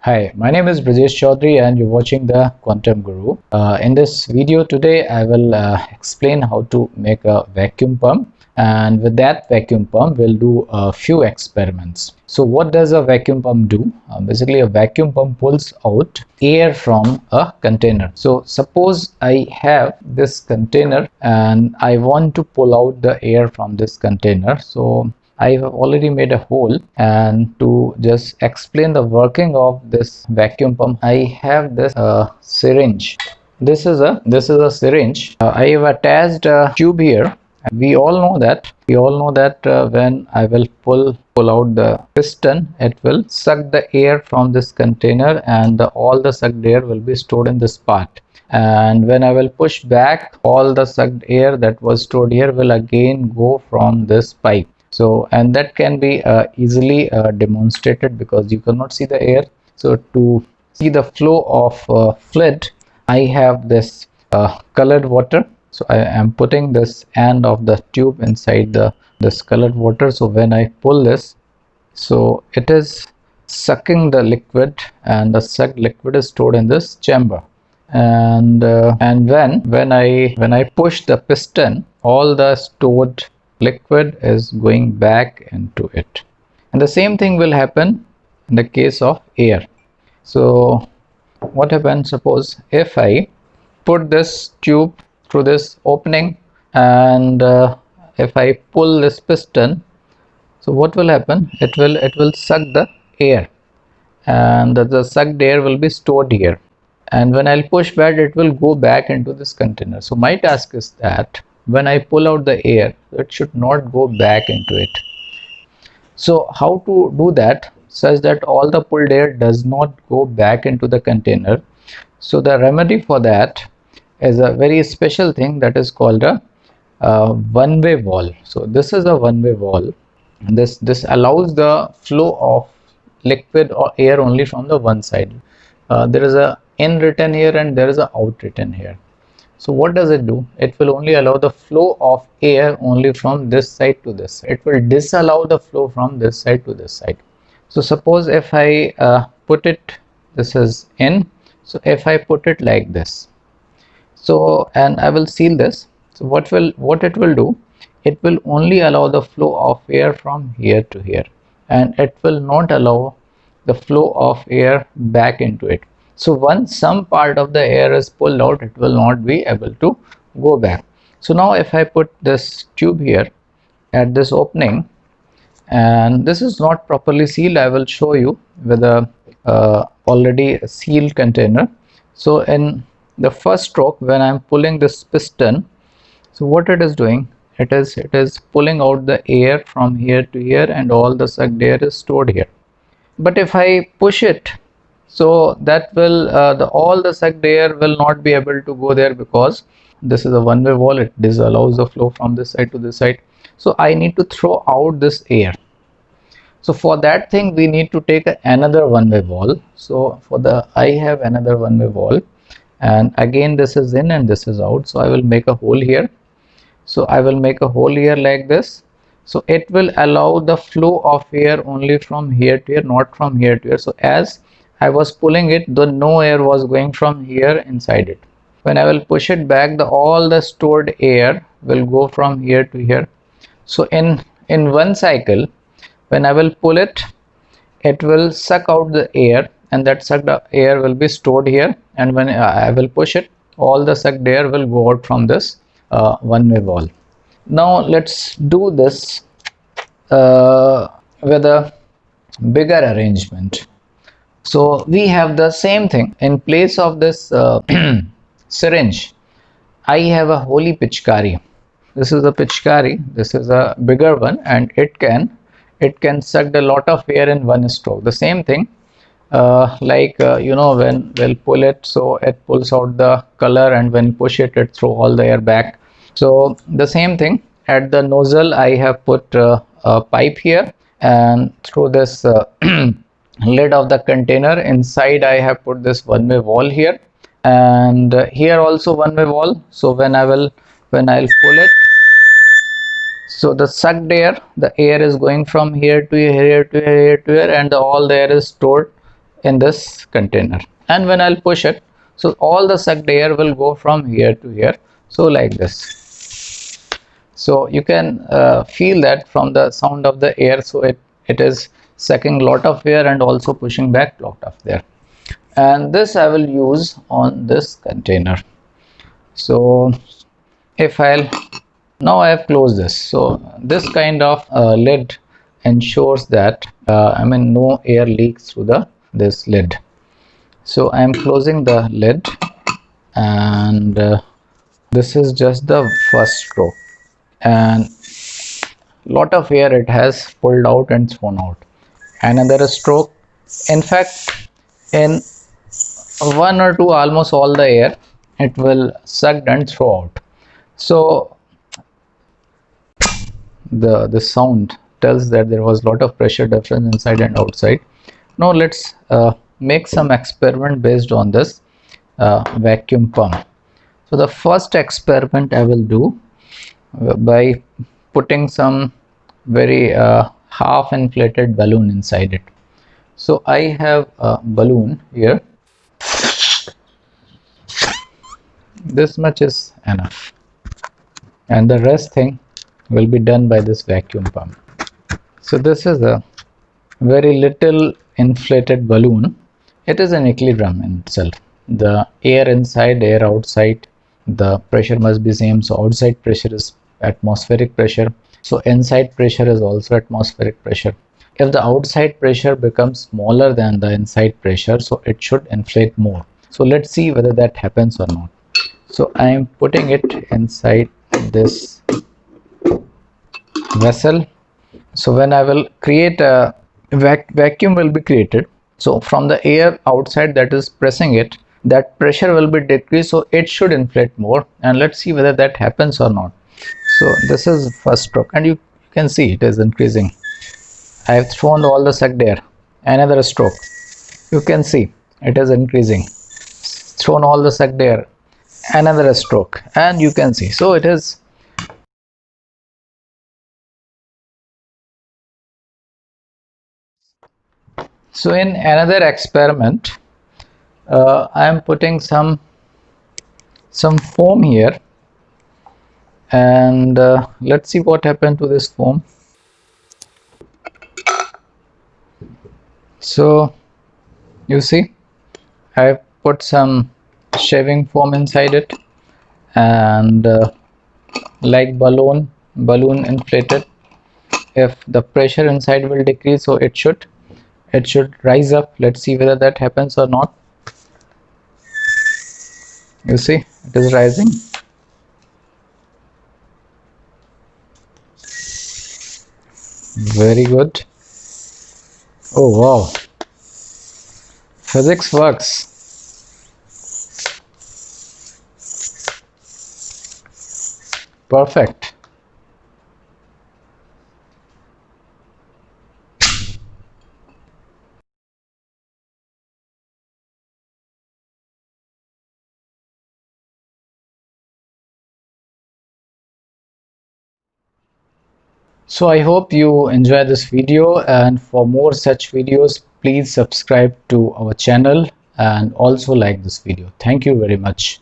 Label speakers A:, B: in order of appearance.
A: Hi, my name is Brajesh Chaudhary and you're watching the Quantum Guru. In this video today, I will explain how to make a vacuum pump, and with that vacuum pump, we'll do a few experiments. So what does a vacuum pump do? Basically, a vacuum pump pulls out air from a container. So suppose I have this container and I want to pull out the air from this container. So I have already made a hole, and to just explain the working of this vacuum pump, I have this syringe. This is a syringe. I have attached a tube here. We all know that when I will pull out the piston, it will suck the air from this container, and all the sucked air will be stored in this part. And when I will push back, all the sucked air that was stored here will again go from this pipe. So, and that can be easily demonstrated because you cannot see the air. So to see the flow of fluid, I have this colored water. So I am putting this end of the tube inside this colored water. So when I pull this, so it is sucking the liquid, and the sucked liquid is stored in this chamber. And when I push the piston, all the stored liquid is going back into it. And the same thing will happen in the case of air. So what happens, suppose if I put this tube through this opening, and if I pull this piston, so what will happen? It will suck the air, and the sucked air will be stored here. And when I'll push back, it will go back into this container. So my task is that when I pull out the air, it should not go back into it. So how to do that such that all the pulled air does not go back into the container? So the remedy for that is a very special thing that is called a one-way valve. So this is a one-way valve. This allows the flow of liquid or air only from the one side. There is a in written here and there is a out written here. So what does it do? It will only allow the flow of air only from this side to this side. It will disallow the flow from this side to this side. So suppose if I put it, this is in, so if I put it like this, so and I will seal this, so what it will do, it will only allow the flow of air from here to here, and it will not allow the flow of air back into it. So once some part of the air is pulled out, it will not be able to go back. So now if I put this tube here at this opening, and this is not properly sealed, I will show you with a already sealed container. So in the first stroke, when I am pulling this piston, so what it is doing, it is pulling out the air from here to here, and all the sucked air is stored here. But if I push it, so that will all the sucked air will not be able to go there, because this is a one-way valve. It disallows the flow from this side to this side. So I need to throw out this air. So for that thing, we need to take another one-way valve. So I have another one-way valve, and again this is in and this is out. So I will make a hole here. So I will make a hole here like this. So it will allow the flow of air only from here to here, not from here to here. So as I was pulling it, no air was going from here inside it. When I will push it back, all the stored air will go from here to here. So in one cycle, when I will pull it, it will suck out the air, and that sucked air will be stored here. And when I will push it, all the sucked air will go out from this one-way valve. Now let's do this with a bigger arrangement. So we have the same thing. In place of this syringe, I have a holy pichkari. This is a pichkari. This is a bigger one, and it can suck a lot of air in one stroke. The same thing, when we'll pull it, so it pulls out the color, and when you push it, it throws all the air back. So the same thing, at the nozzle I have put a pipe here, and through this lid of the container. Inside I have put this one-way wall here, and here also one-way wall. So when I'll pull it, so the sucked air, the air is going from here to here to here to here, and all the air is stored in this container. And when I'll push it, so all the sucked air will go from here to here, so like this. So you can feel that from the sound of the air. So it is sucking a lot of air and also pushing back a lot of air. And this I will use on this container. So if now I have closed this. So this kind of lid ensures that no air leaks through this lid. So I am closing the lid, and this is just the first stroke, and lot of air it has pulled out and thrown out. Another stroke, in fact in one or two, almost all the air it will suck and throw out. So the sound tells that there was a lot of pressure difference inside and outside. Now let's make some experiment based on this vacuum pump. So the first experiment I will do by putting some very half inflated balloon inside it. So I have a balloon here. This much is enough, and the rest thing will be done by this vacuum pump. So this is a very little inflated balloon. It is an equilibrium in itself. The air inside, air outside, the pressure must be same. So outside pressure is atmospheric pressure, so inside pressure is also atmospheric pressure. If the outside pressure becomes smaller than the inside pressure, so it should inflate more. So let's see whether that happens or not. So I am putting it inside this vessel. So when I will create a vacuum will be created. So from the air outside that is pressing it, that pressure will be decreased, so it should inflate more. And let's see whether that happens or not. So this is first stroke, and you can see it is increasing. I have thrown all the sucked air. Another stroke, you can see it is increasing. Thrown all the sucked air. Another stroke, and you can see, so it is. So in another experiment, I am putting some foam here, and let's see what happened to this foam. So you see, I have put some shaving foam inside it, and like balloon inflated. If the pressure inside will decrease, so it should rise up. Let's see whether that happens or not. You see, it is rising. Very good. Oh wow, physics works. Perfect. So I hope you enjoy this video, and for more such videos, please subscribe to our channel and also like this video. Thank you very much.